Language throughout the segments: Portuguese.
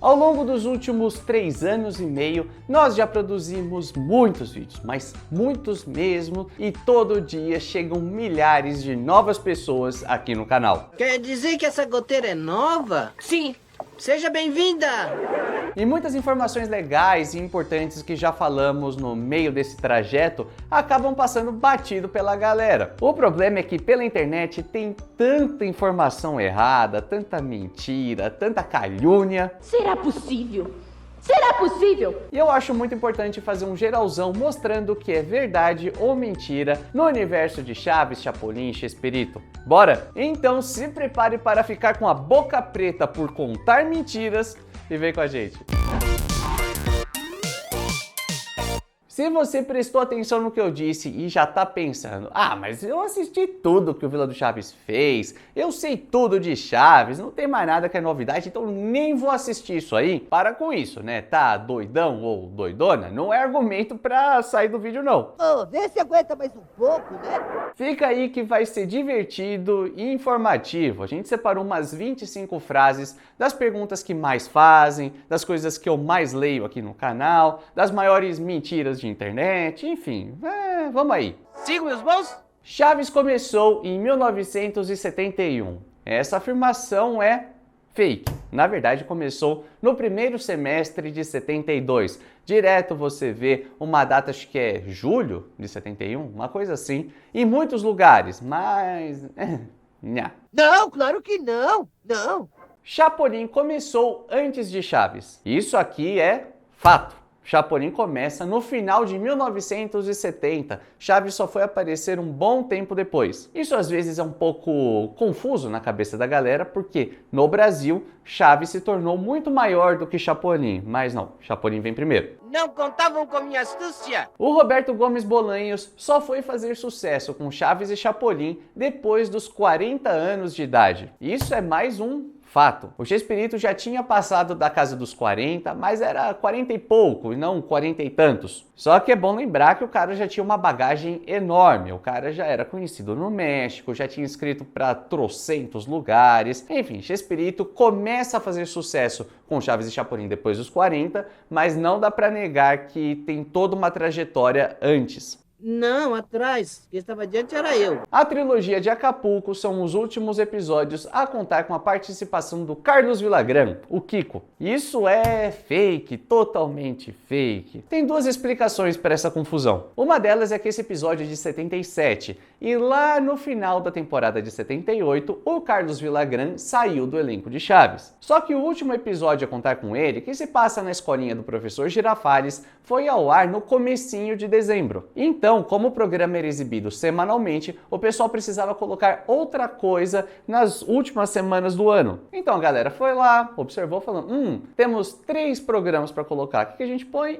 Ao longo dos últimos 3 anos e meio, nós já produzimos muitos vídeos, mas muitos mesmo, e todo dia chegam milhares de novas pessoas aqui no canal. Quer dizer que essa goteira é nova? Sim. Seja bem-vinda! E muitas informações legais e importantes que já falamos no meio desse trajeto acabam passando batido pela galera. O problema é que pela internet tem tanta informação errada, tanta mentira, tanta calúnia. Será possível? Será possível? E eu acho muito importante fazer um geralzão mostrando o que é verdade ou mentira no universo de Chaves, Chapolin e Chespirito. Bora? Então se prepare para ficar com a boca preta por contar mentiras e vem com a gente. Se você prestou atenção no que eu disse e já tá pensando, mas eu assisti tudo que o Vila do Chaves fez, eu sei tudo de Chaves, não tem mais nada que é novidade, então nem vou assistir isso aí. Para com isso, né? Tá doidão ou doidona? Não é argumento pra sair do vídeo não. Vê se aguenta mais um pouco, né? Fica aí que vai ser divertido e informativo. A gente separou umas 25 frases das perguntas que mais fazem, das coisas que eu mais leio aqui no canal, das maiores mentiras de internet, enfim, vamos aí. Siga meus bons? Chaves começou em 1971. Essa afirmação é fake. Na verdade, começou no primeiro semestre de 72. Direto você vê uma data, acho que é julho de 71, uma coisa assim, em muitos lugares, mas... nha. Não, claro que não, não. Chapolin começou antes de Chaves. Isso aqui é fato. Chapolin começa no final de 1970, Chaves só foi aparecer um bom tempo depois. Isso às vezes é um pouco confuso na cabeça da galera, porque no Brasil, Chaves se tornou muito maior do que Chapolin, mas não, Chapolin vem primeiro. Não contavam com minha astúcia! O Roberto Gomes Bolanhos só foi fazer sucesso com Chaves e Chapolin depois dos 40 anos de idade. Isso é mais um fato. O Chespirito já tinha passado da casa dos 40, mas era 40 e pouco, e não 40 e tantos. Só que é bom lembrar que o cara já tinha uma bagagem enorme. O cara já era conhecido no México, já tinha escrito para trocentos lugares. Enfim, Chespirito começa a fazer sucesso com Chaves e Chapolin depois dos 40, mas não dá para negar que tem toda uma trajetória antes. Não, atrás. Quem estava adiante era eu. A trilogia de Acapulco são os últimos episódios a contar com a participação do Carlos Villagrán, o Kiko. Isso é fake, totalmente fake. Tem duas explicações para essa confusão. Uma delas é que esse episódio é de 77 e lá no final da temporada de 78, o Carlos Villagrán saiu do elenco de Chaves. Só que o último episódio a contar com ele, que se passa na escolinha do professor Girafales, foi ao ar no comecinho de dezembro. Então, como o programa era exibido semanalmente, o pessoal precisava colocar outra coisa nas últimas semanas do ano. Então a galera foi lá, observou, falando, temos 3 programas para colocar. O que a gente põe?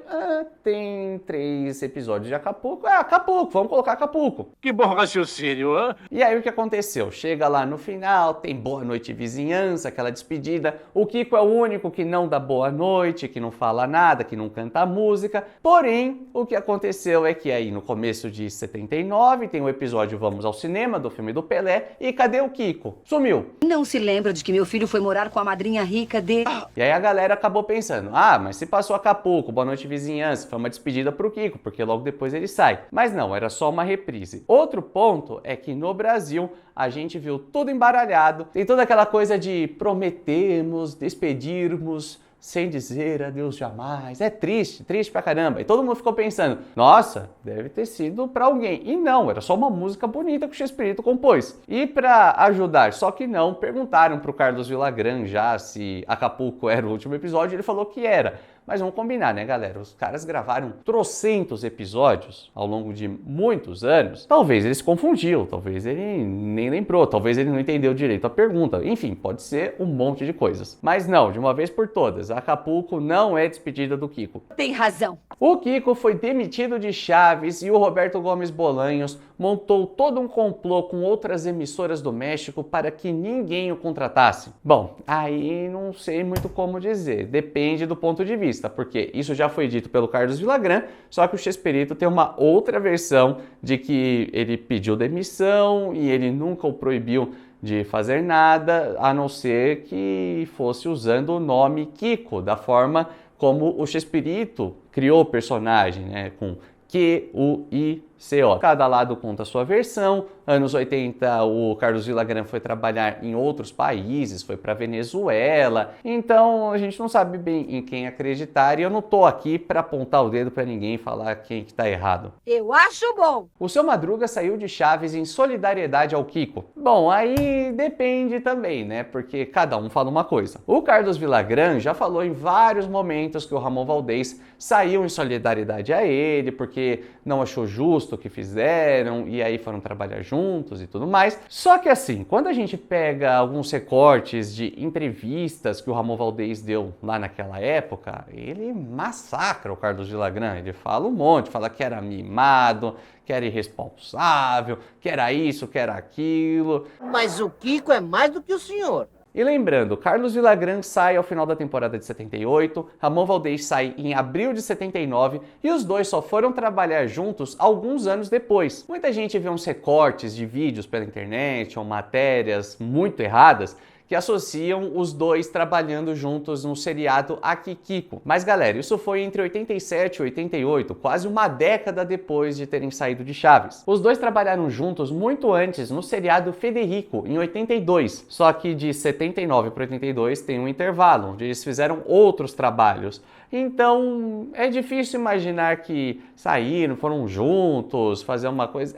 Tem 3 episódios de Acapulco. Acapulco, vamos colocar Acapulco. Que bom raciocínio, hein? E aí o que aconteceu? Chega lá no final, tem boa noite vizinhança, aquela despedida. O Kiko é o único que não dá boa noite, que não fala nada, que não canta música. Porém, o que aconteceu é que aí no começo de 79 tem o episódio Vamos ao Cinema, do filme do Pelé, e cadê o Kiko? Sumiu. Não se lembra de que meu filho foi morar com a madrinha rica de... E aí a galera acabou pensando, mas se passou Acapulco, Boa Noite Vizinhança, foi uma despedida pro Kiko, porque logo depois ele sai. Mas não, era só uma reprise. Outro ponto é que no Brasil a gente viu tudo embaralhado, tem toda aquela coisa de prometemos, despedirmos, sem dizer adeus jamais. É triste, triste pra caramba. E todo mundo ficou pensando, nossa, deve ter sido pra alguém. E não, era só uma música bonita que o Chespirito compôs. E pra ajudar, só que não, perguntaram pro Carlos Villagrán já se Acapulco era o último episódio, ele falou que era. Mas vamos combinar, né, galera? Os caras gravaram trocentos episódios ao longo de muitos anos. Talvez ele se confundiu, talvez ele nem lembrou, talvez ele não entendeu direito a pergunta. Enfim, pode ser um monte de coisas. Mas não, de uma vez por todas, Acapulco não é despedida do Kiko. Tem razão. O Kiko foi demitido de Chaves e o Roberto Gomes Bolanhos montou todo um complô com outras emissoras do México para que ninguém o contratasse. Bom, aí não sei muito como dizer, depende do ponto de vista, porque isso já foi dito pelo Carlos Villagrán, só que o Chespirito tem uma outra versão de que ele pediu demissão e ele nunca o proibiu de fazer nada, a não ser que fosse usando o nome Kiko, da forma como o Chespirito criou o personagem, né, com Q-U-I-C-O. Cada lado conta a sua versão. Anos 80, o Carlos Villagrán foi trabalhar em outros países, foi para Venezuela. Então, a gente não sabe bem em quem acreditar e eu não tô aqui para apontar o dedo para ninguém e falar quem que tá errado. Eu acho bom. O Seu Madruga saiu de Chaves em solidariedade ao Kiko. Bom, aí depende também, né? Porque cada um fala uma coisa. O Carlos Villagrán já falou em vários momentos que o Ramon Valdez saiu em solidariedade a ele, porque não achou justo o que fizeram e aí foram trabalhar juntos e tudo mais. Só que assim, quando a gente pega alguns recortes de entrevistas que o Ramon Valdez deu lá naquela época, ele massacra o Carlos Villagrán. Ele fala um monte, fala que era mimado, que era irresponsável, que era isso, que era aquilo. Mas o Kiko é mais do que o senhor. E lembrando, Carlos Villagrán sai ao final da temporada de 78, Ramon Valdez sai em abril de 79 e os dois só foram trabalhar juntos alguns anos depois. Muita gente vê uns recortes de vídeos pela internet ou matérias muito erradas que associam os dois trabalhando juntos no seriado Aqui Kiko. Mas galera, isso foi entre 87 e 88, quase uma década depois de terem saído de Chaves. Os dois trabalharam juntos muito antes no seriado Federico, em 82. Só que de 79 para 82 tem um intervalo, onde eles fizeram outros trabalhos. Então, é difícil imaginar que saíram, foram juntos, fazer uma coisa...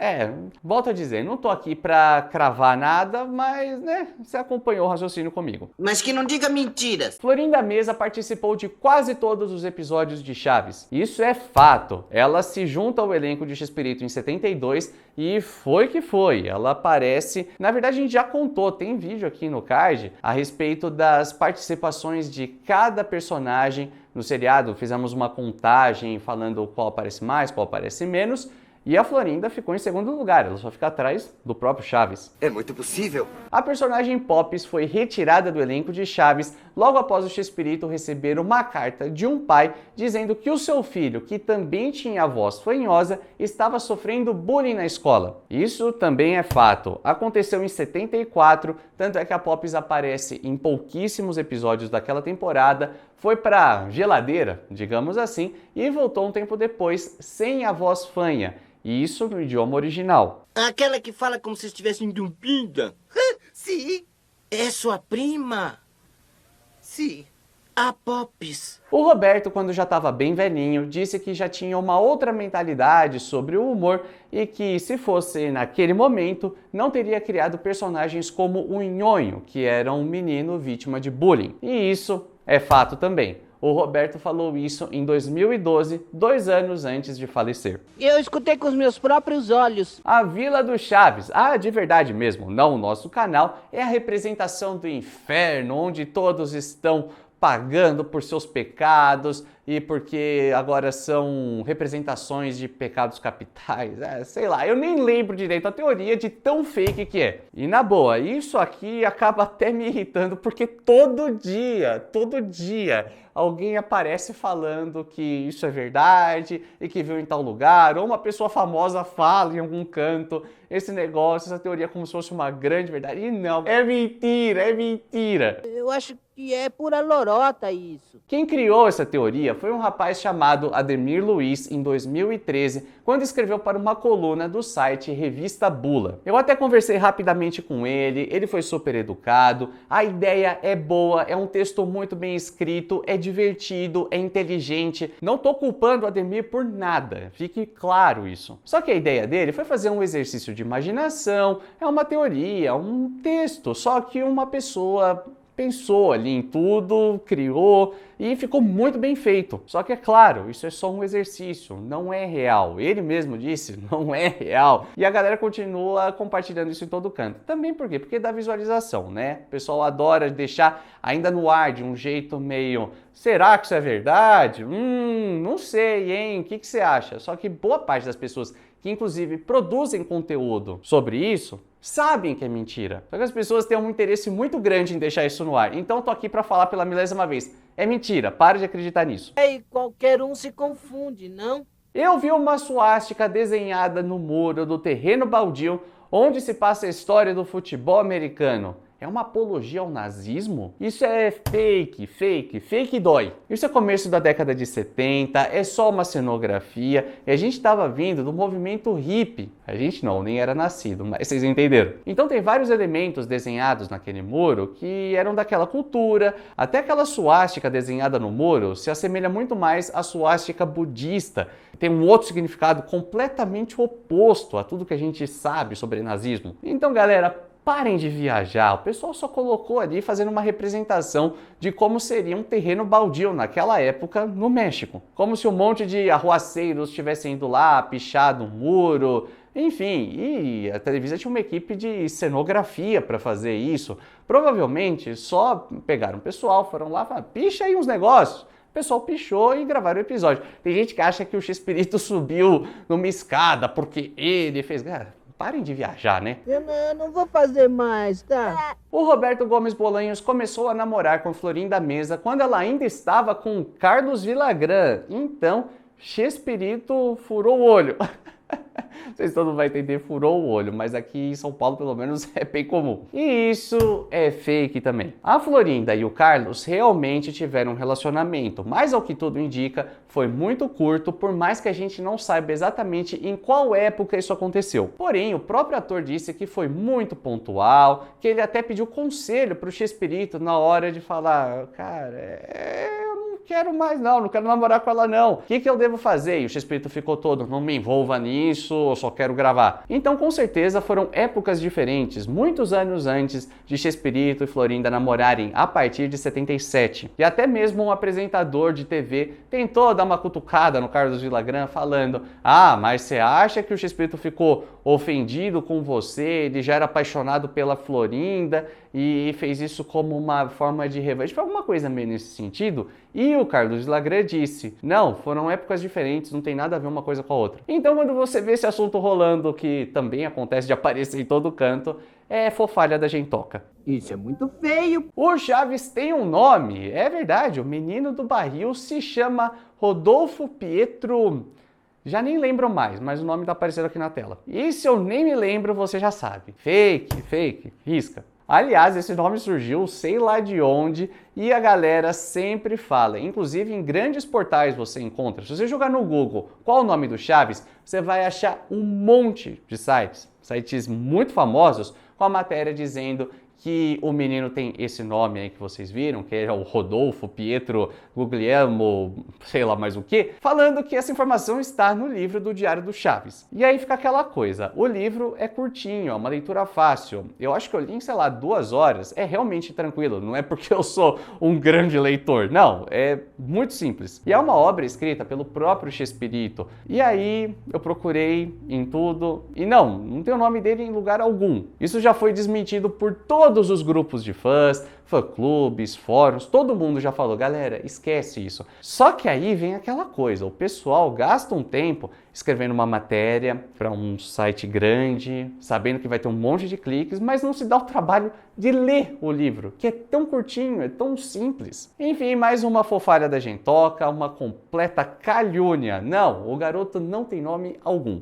volto a dizer, não tô aqui pra cravar nada, mas, né, você acompanhou o raciocínio comigo. Mas que não diga mentiras. Florinda Mesa participou de quase todos os episódios de Chaves. Isso é fato. Ela se junta ao elenco de Chespirito em 72 e foi que foi. Ela aparece... Na verdade, a gente já contou, tem vídeo aqui no card a respeito das participações de cada personagem no seriado. Fizemos uma contagem falando qual aparece mais, qual aparece menos, e a Florinda ficou em segundo lugar, ela só fica atrás do próprio Chaves. É muito possível. A personagem Pops foi retirada do elenco de Chaves logo após o Chespirito receber uma carta de um pai dizendo que o seu filho, que também tinha a voz fanhosa, estava sofrendo bullying na escola. Isso também é fato. Aconteceu em 74, tanto é que a Pops aparece em pouquíssimos episódios daquela temporada, foi pra geladeira, digamos assim, e voltou um tempo depois sem a voz fanha. E isso no idioma original. Aquela que fala como se estivesse entupida. Sim, É sua prima, sim. a Pops. O Roberto, quando já estava bem velhinho, disse que já tinha uma outra mentalidade sobre o humor e que, se fosse naquele momento, não teria criado personagens como o Nhonho, que era um menino vítima de bullying. E isso é fato também. O Roberto falou isso em 2012, 2 anos antes de falecer. Eu escutei com os meus próprios olhos. A Vila do Chaves, de verdade mesmo, não o nosso canal, é a representação do inferno, onde todos estão pagando por seus pecados e porque agora são representações de pecados capitais, sei lá, eu nem lembro direito a teoria de tão fake que é. E na boa, isso aqui acaba até me irritando porque todo dia alguém aparece falando que isso é verdade e que viu em tal lugar, ou uma pessoa famosa fala em algum canto esse negócio, essa teoria como se fosse uma grande verdade. E não, é mentira, é mentira. Eu acho que é pura lorota isso. Quem criou essa teoria foi um rapaz chamado Ademir Luiz em 2013, quando escreveu para uma coluna do site Revista Bula. Eu até conversei rapidamente com ele foi super educado, a ideia é boa, é um texto muito bem escrito, é divertido, é inteligente. Não tô culpando o Ademir por nada, fique claro isso. Só que a ideia dele foi fazer um exercício de imaginação, é uma teoria, um texto, só que uma pessoa pensou ali em tudo, criou e ficou muito bem feito. Só que é claro, isso é só um exercício, não é real. Ele mesmo disse, não é real. E a galera continua compartilhando isso em todo canto. Também por quê? Porque dá visualização, né? O pessoal adora deixar ainda no ar de um jeito meio... Será que isso é verdade? Não sei, hein? O que você acha? Só que boa parte das pessoas que inclusive produzem conteúdo sobre isso, sabem que é mentira. Só que as pessoas têm um interesse muito grande em deixar isso no ar. Então eu tô aqui pra falar pela milésima vez. É mentira, para de acreditar nisso. E qualquer um se confunde, não? Eu vi uma suástica desenhada no muro do terreno baldio onde se passa a história do futebol americano. É uma apologia ao nazismo? Isso é fake dói. Isso é começo da década de 70, é só uma cenografia, e a gente estava vindo do movimento hippie. A gente não, nem era nascido, mas vocês entenderam. Então tem vários elementos desenhados naquele muro que eram daquela cultura, até aquela suástica desenhada no muro se assemelha muito mais à suástica budista. Tem um outro significado completamente oposto a tudo que a gente sabe sobre nazismo. Então, galera, parem de viajar, o pessoal só colocou ali fazendo uma representação de como seria um terreno baldio naquela época no México. Como se um monte de arruaceiros tivessem ido lá, pichado um muro, enfim, e a televisão tinha uma equipe de cenografia para fazer isso. Provavelmente só pegaram o pessoal, foram lá e falaram, picha aí uns negócios. O pessoal pichou e gravaram o episódio. Tem gente que acha que o Chespirito subiu numa escada porque ele fez... Parem de viajar, né? Eu não vou fazer mais, tá? O Roberto Gomes Bolanhos começou a namorar com Florinda Meza quando ela ainda estava com Carlos Villagrán. Então, Chespirito furou o olho. Vocês todos vão entender, furou o olho, mas aqui em São Paulo pelo menos é bem comum. E isso é fake também. A Florinda e o Carlos realmente tiveram um relacionamento, mas ao que tudo indica, foi muito curto, por mais que a gente não saiba exatamente em qual época isso aconteceu. Porém, o próprio ator disse que foi muito pontual, que ele até pediu conselho pro Chespirito na hora de falar, cara, quero mais não quero namorar com ela não. O que eu devo fazer? E o Chespirito ficou todo, não me envolva nisso, eu só quero gravar. Então, com certeza, foram épocas diferentes, muitos anos antes de Chespirito e Florinda namorarem, a partir de 77. E até mesmo um apresentador de TV tentou dar uma cutucada no Carlos Villagrán falando, mas você acha que o Chespirito ficou ofendido com você, ele já era apaixonado pela Florinda e fez isso como uma forma de revanche? Foi alguma coisa meio nesse sentido? E o Carlos Villagrán disse, não, foram épocas diferentes, não tem nada a ver uma coisa com a outra. Então, quando você vê esse assunto rolando, que também acontece de aparecer em todo canto, é fofalha da gentoca. Isso é muito feio. O Chaves tem um nome, é verdade, o menino do barril se chama Rodolfo Pietro... Já nem lembro mais, mas o nome tá aparecendo aqui na tela. E se eu nem me lembro, você já sabe. Fake, risca. Aliás, esse nome surgiu sei lá de onde e a galera sempre fala. Inclusive em grandes portais você encontra. Se você jogar no Google qual o nome do Chaves, você vai achar um monte de sites muito famosos com a matéria dizendo que o menino tem esse nome aí que vocês viram, que é o Rodolfo Pietro Guglielmo, sei lá mais o que, falando que essa informação está no livro do Diário do Chaves. E aí fica aquela coisa, o livro é curtinho, é uma leitura fácil. Eu acho que eu li em, sei lá, 2 horas, é realmente tranquilo, não é porque eu sou um grande leitor, não, é muito simples. E é uma obra escrita pelo próprio Chespirito. E aí eu procurei em tudo, e não tem o nome dele em lugar algum. Isso já foi desmentido por todos os grupos de fãs, fã-clubes, fóruns, todo mundo já falou, galera, esquece isso. Só que aí vem aquela coisa, o pessoal gasta um tempo escrevendo uma matéria para um site grande, sabendo que vai ter um monte de cliques, mas não se dá o trabalho de ler o livro, que é tão curtinho, é tão simples. Enfim, mais uma fofalha da gentoca, uma completa calúnia. Não, o garoto não tem nome algum.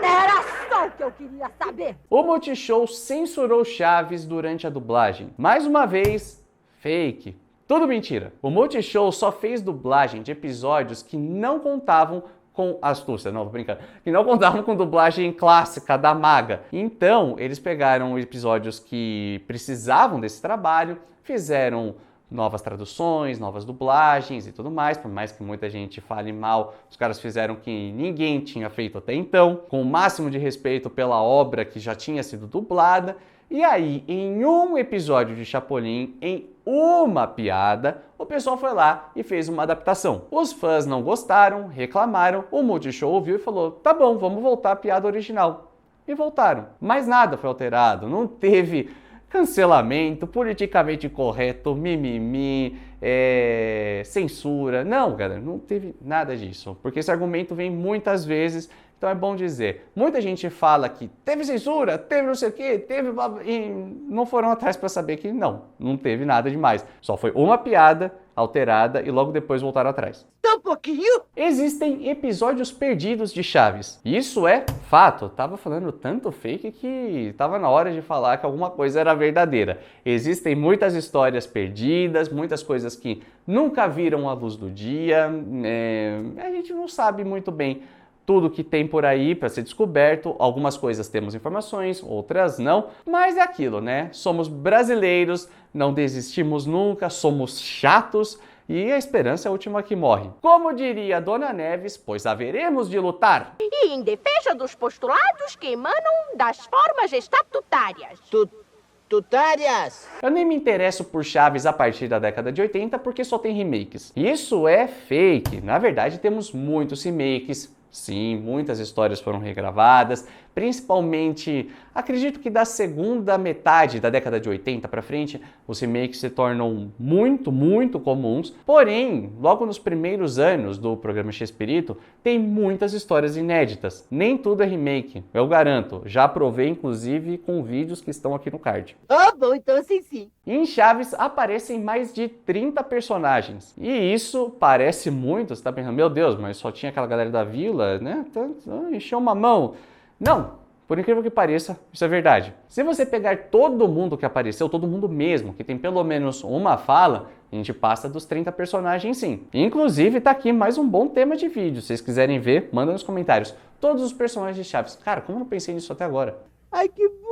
Era só o que eu queria saber. O Multishow censurou Chaves durante a dublagem. Mais uma vez, fake. Tudo mentira. O Multishow só fez dublagem de episódios que não contavam com astúcia, não, tô brincando, que não contavam com dublagem clássica da Maga. Então, eles pegaram episódios que precisavam desse trabalho, fizeram novas traduções, novas dublagens e tudo mais, por mais que muita gente fale mal, os caras fizeram o que ninguém tinha feito até então, com o máximo de respeito pela obra que já tinha sido dublada. E aí, em um episódio de Chapolin, em uma piada, o pessoal foi lá e fez uma adaptação. Os fãs não gostaram, reclamaram, o Multishow ouviu e falou, tá bom, vamos voltar à piada original. E voltaram. Mas nada foi alterado, não teve cancelamento, politicamente correto, mimimi, censura. Não, galera, não teve nada disso. Porque esse argumento vem muitas vezes, então é bom dizer. Muita gente fala que teve censura, teve não sei o quê, e não foram atrás para saber que não teve nada demais. Só foi uma piada alterada e logo depois voltaram atrás. Tá um pouquinho? Existem episódios perdidos de Chaves. Isso é fato. Tava falando tanto fake que tava na hora de falar que alguma coisa era verdadeira. Existem muitas histórias perdidas, muitas coisas que nunca viram a luz do dia. A gente não sabe muito bem tudo que tem por aí para ser descoberto. Algumas coisas temos informações, outras não. Mas é aquilo, né? Somos brasileiros, não desistimos nunca, somos chatos. E a esperança é a última que morre. Como diria a Dona Neves, pois haveremos de lutar. E em defesa dos postulados que emanam das formas estatutárias. Tutárias! Eu nem me interesso por Chaves a partir da década de 80 porque só tem remakes. Isso é fake. Na verdade, temos muitos remakes. Sim, muitas histórias foram regravadas, principalmente, acredito que da segunda metade da década de 80 para frente, os remakes se tornam muito comuns. Porém, logo nos primeiros anos do programa Chespirito, tem muitas histórias inéditas. Nem tudo é remake, eu garanto. Já provei, inclusive, com vídeos que estão aqui no card. Ah, bom, então assim sim. Em Chaves aparecem mais de 30 personagens. E isso parece muito, você tá pensando, meu Deus, mas só tinha aquela galera da vila, né? Encheu uma mão. Não, por incrível que pareça, isso é verdade. Se você pegar todo mundo que apareceu, todo mundo mesmo, que tem pelo menos uma fala, a gente passa dos 30 personagens sim. Inclusive tá aqui mais um bom tema de vídeo. Se vocês quiserem ver, manda nos comentários. Todos os personagens de Chaves. Cara, como eu não pensei nisso até agora? Ai, que burro!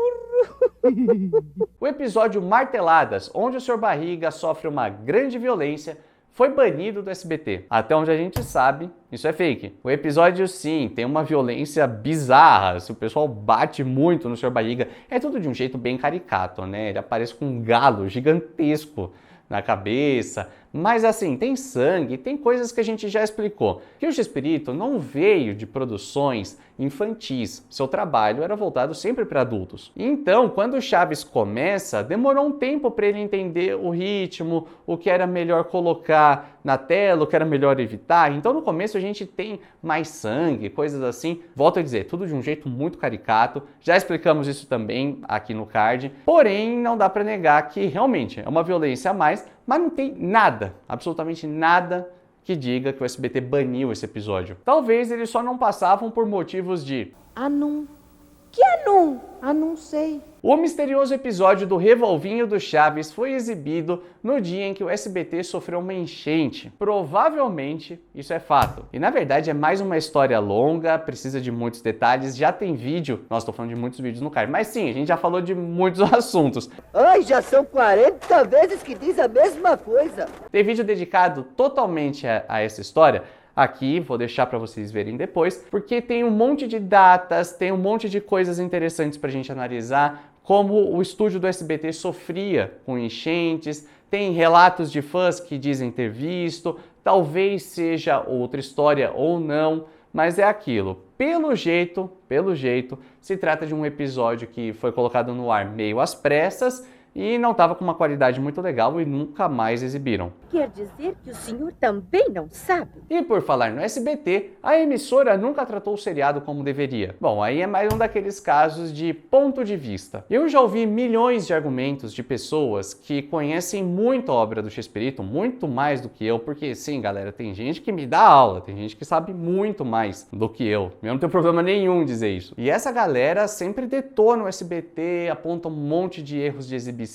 O episódio Marteladas, onde o Sr. Barriga sofre uma grande violência, foi banido do SBT. Até onde a gente sabe, isso é fake. O episódio, sim, tem uma violência bizarra. Se o pessoal bate muito no Sr. Barriga, é tudo de um jeito bem caricato, né? Ele aparece com um galo gigantesco na cabeça. Mas assim, tem sangue, tem coisas que a gente já explicou. Que o Chespirito não veio de produções infantis. Seu trabalho era voltado sempre para adultos. Então, quando o Chaves começa, demorou um tempo para ele entender o ritmo, o que era melhor colocar na tela, o que era melhor evitar. Então, no começo a gente tem mais sangue, coisas assim. Volto a dizer, tudo de um jeito muito caricato. Já explicamos isso também aqui no card. Porém, não dá para negar que realmente é uma violência a mais, mas não tem nada, absolutamente nada que diga que o SBT baniu esse episódio. Talvez eles só não passavam por motivos de... Que anum? Não sei. O misterioso episódio do Revolvinho do Chaves foi exibido no dia em que o SBT sofreu uma enchente. Provavelmente isso é fato. E na verdade é mais uma história longa, precisa de muitos detalhes, já tem vídeo. Nossa, estou falando de muitos vídeos no card. Mas sim, a gente já falou de muitos assuntos. Ai, já são 40 vezes que diz a mesma coisa. Tem vídeo dedicado totalmente a essa história. Aqui, vou deixar para vocês verem depois, porque tem um monte de datas, tem um monte de coisas interessantes para a gente analisar, como o estúdio do SBT sofria com enchentes, tem relatos de fãs que dizem ter visto, talvez seja outra história ou não, mas é aquilo. Pelo jeito, se trata de um episódio que foi colocado no ar meio às pressas, e não estava com uma qualidade muito legal e nunca mais exibiram. Quer dizer que o senhor também não sabe? E por falar no SBT, a emissora nunca tratou o seriado como deveria. Bom, aí é mais um daqueles casos de ponto de vista. Eu já ouvi milhões de argumentos de pessoas que conhecem muito a obra do Chespirito, muito mais do que eu, porque sim, galera, tem gente que me dá aula, tem gente que sabe muito mais do que eu. Eu não tenho problema nenhum em dizer isso. E essa galera sempre detona o SBT, aponta um monte de erros de exibição,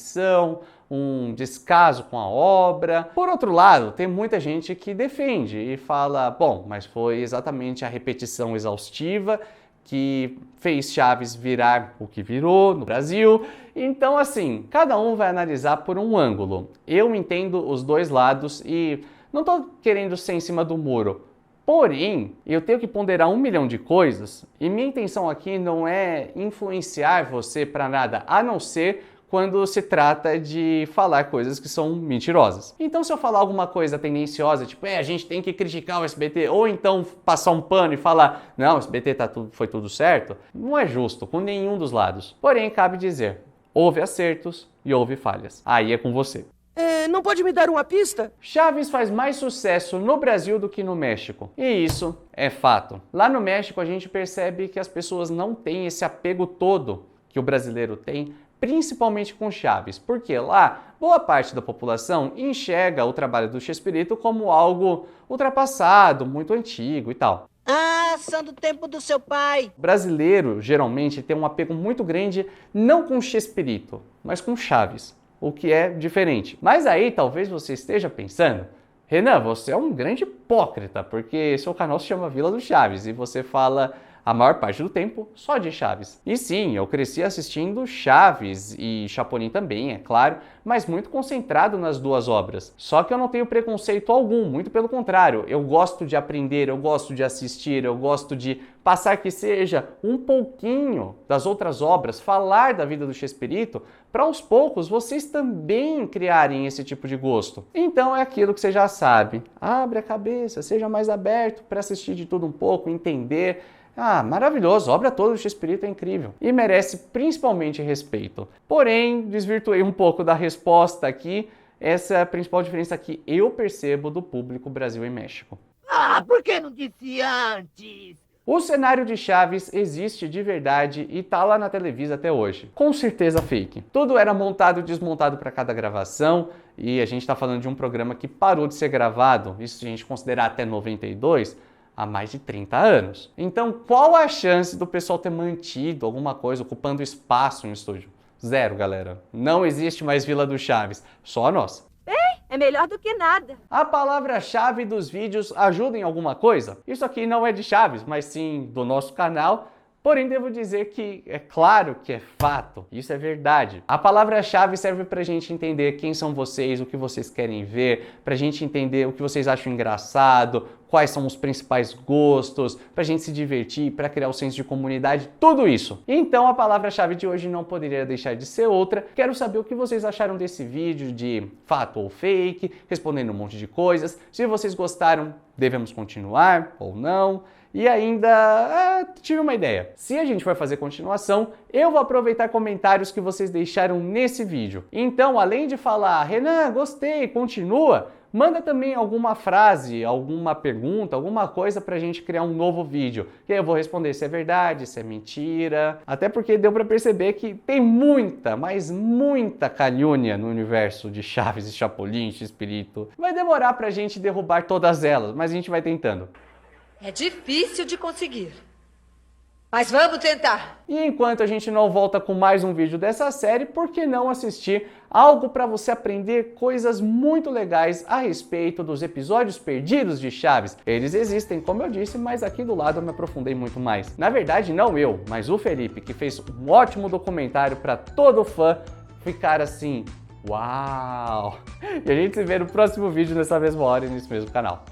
um descaso com a obra. Por outro lado, tem muita gente que defende e fala, bom, mas foi exatamente a repetição exaustiva que fez Chaves virar o que virou no Brasil. Então, assim, cada um vai analisar por um ângulo. Eu entendo os dois lados e não tô querendo ser em cima do muro. Porém, eu tenho que ponderar 1 milhão de coisas e minha intenção aqui não é influenciar você para nada, a não ser quando se trata de falar coisas que são mentirosas. Então, se eu falar alguma coisa tendenciosa, tipo, a gente tem que criticar o SBT, ou então passar um pano e falar, não, o SBT foi tudo certo, não é justo com nenhum dos lados. Porém, cabe dizer, houve acertos e houve falhas. Aí é com você. Não pode me dar uma pista? Chaves faz mais sucesso no Brasil do que no México. E isso é fato. Lá no México, a gente percebe que as pessoas não têm esse apego todo que o brasileiro tem principalmente com Chaves, porque lá boa parte da população enxerga o trabalho do Chespirito como algo ultrapassado, muito antigo e tal. Ah, são do tempo do seu pai. O brasileiro geralmente tem um apego muito grande não com Chespirito, mas com Chaves, o que é diferente. Mas aí talvez você esteja pensando: Renan, você é um grande hipócrita, porque seu canal se chama Vila do Chaves e você fala a maior parte do tempo só de Chaves. E sim, eu cresci assistindo Chaves e Chapolin também, é claro, mas muito concentrado nas duas obras. Só que eu não tenho preconceito algum, muito pelo contrário. Eu gosto de aprender, eu gosto de assistir, eu gosto de passar que seja um pouquinho das outras obras, falar da vida do Chespirito, para aos poucos vocês também criarem esse tipo de gosto. Então é aquilo que você já sabe. Abre a cabeça, seja mais aberto para assistir de tudo um pouco, entender. Ah, maravilhoso, a obra toda do Chespirito é incrível e merece principalmente respeito. Porém, desvirtuei um pouco da resposta aqui. Essa é a principal diferença que eu percebo do público Brasil e México. Ah, por que não disse antes? O cenário de Chaves existe de verdade e tá lá na Televisa até hoje. Com certeza fake. Tudo era montado e desmontado para cada gravação e a gente tá falando de um programa que parou de ser gravado, isso se a gente considerar até 92, há mais de 30 anos. Então, qual a chance do pessoal ter mantido alguma coisa ocupando espaço no estúdio? Zero, galera. Não existe mais Vila do Chaves, só a nossa. É melhor do que nada. A palavra-chave dos vídeos ajuda em alguma coisa? Isso aqui não é de Chaves, mas sim do nosso canal. Porém, devo dizer que é claro que é fato, isso é verdade. A palavra-chave serve pra gente entender quem são vocês, o que vocês querem ver, pra gente entender o que vocês acham engraçado, quais são os principais gostos, pra gente se divertir, pra criar o senso de comunidade, tudo isso. Então a palavra-chave de hoje não poderia deixar de ser outra. Quero saber o que vocês acharam desse vídeo de fato ou fake, respondendo um monte de coisas. Se vocês gostaram, devemos continuar ou não. E ainda, tive uma ideia. Se a gente for fazer continuação, eu vou aproveitar comentários que vocês deixaram nesse vídeo. Então, além de falar, Renan, gostei, continua, manda também alguma frase, alguma pergunta, alguma coisa pra gente criar um novo vídeo. E aí eu vou responder se é verdade, se é mentira. Até porque deu pra perceber que tem muita, mas muita calúnia no universo de Chaves e Chapolin, Chespirito. Vai demorar pra gente derrubar todas elas, mas a gente vai tentando. É difícil de conseguir. Mas vamos tentar. E enquanto a gente não volta com mais um vídeo dessa série, por que não assistir algo para você aprender coisas muito legais a respeito dos episódios perdidos de Chaves? Eles existem, como eu disse, mas aqui do lado eu me aprofundei muito mais. Na verdade, não eu, mas o Felipe, que fez um ótimo documentário para todo fã ficar assim, uau! E a gente se vê no próximo vídeo nessa mesma hora e nesse mesmo canal.